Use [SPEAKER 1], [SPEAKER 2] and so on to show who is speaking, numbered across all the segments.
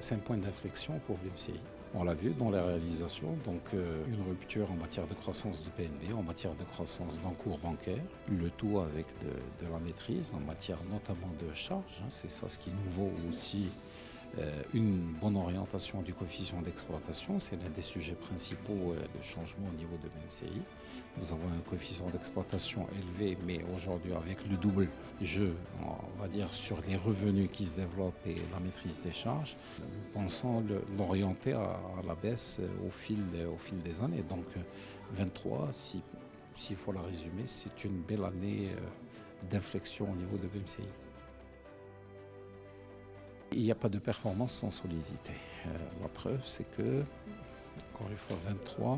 [SPEAKER 1] C'est un point d'inflexion pour BMCI. On l'a vu dans les réalisations, donc une rupture en matière de croissance du PNB, en matière de croissance d'encours bancaire, le tout avec de la maîtrise en matière notamment de charges. C'est ça ce qui nous vaut aussi une bonne orientation du coefficient d'exploitation. C'est l'un des sujets principaux de changement au niveau de BMCI. Nous avons un coefficient d'exploitation élevé, mais aujourd'hui avec le double jeu, on va dire, sur les revenus qui se développent et la maîtrise des charges, nous pensons l'orienter à la baisse au fil des années. Donc 23, s'il faut la résumer, c'est une belle année d'inflexion au niveau de BMCI. Il n'y a pas de performance sans solidité. La preuve, c'est que, encore une fois, 23,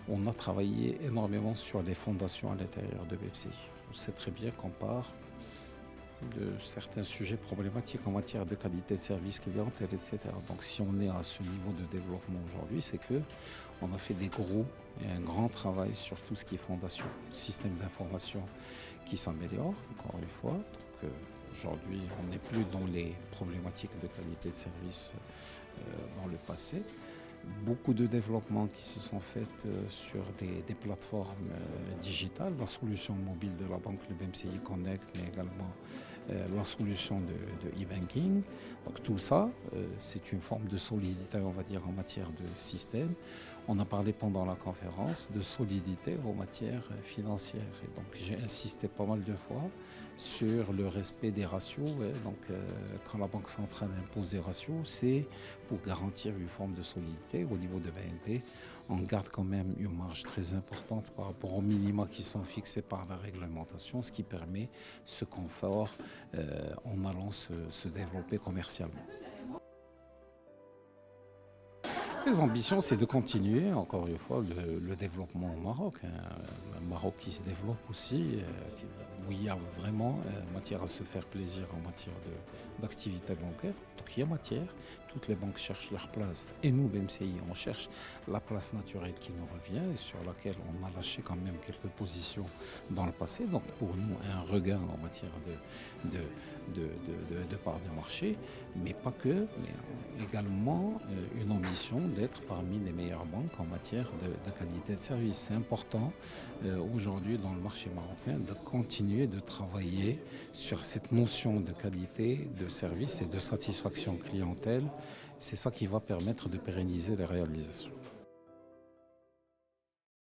[SPEAKER 1] on a travaillé énormément sur les fondations à l'intérieur de BMCI. On sait très bien qu'on part de certains sujets problématiques en matière de qualité de service clientèle, etc. Donc si on est à ce niveau de développement aujourd'hui, c'est que on a fait un grand travail sur tout ce qui est fondation, système d'information qui s'améliore, encore une fois. Donc, aujourd'hui, on n'est plus dans les problématiques de qualité de service dans le passé. Beaucoup de développements qui se sont faits sur des plateformes digitales, la solution mobile de la banque, le BMCI Connect, mais également la solution de e-banking. Donc tout ça, c'est une forme de solidité, on va dire, en matière de système. On a parlé pendant la conférence de solidité en matière financière. Et donc j'ai insisté pas mal de fois sur le respect des ratios. Donc quand la Banque centrale impose des ratios, c'est pour garantir une forme de solidité. Au niveau de BNP, on garde quand même une marge très importante par rapport aux minima qui sont fixés par la réglementation, ce qui permet ce confort en allant se développer commercialement. Les ambitions, c'est de continuer, encore une fois, le développement au Maroc. Un Maroc qui se développe aussi, où il y a vraiment matière à se faire plaisir en matière d'activité bancaire. Donc il y a matière, toutes les banques cherchent leur place. Et nous, BMCI, on cherche la place naturelle qui nous revient et sur laquelle on a lâché quand même quelques positions dans le passé. Donc pour nous, un regain en matière de part de marché, mais pas que, mais également une ambition d'être parmi les meilleures banques en matière de qualité de service. C'est important aujourd'hui dans le marché marocain de continuer de travailler sur cette notion de qualité de service et de satisfaction clientèle. C'est ça qui va permettre de pérenniser les réalisations.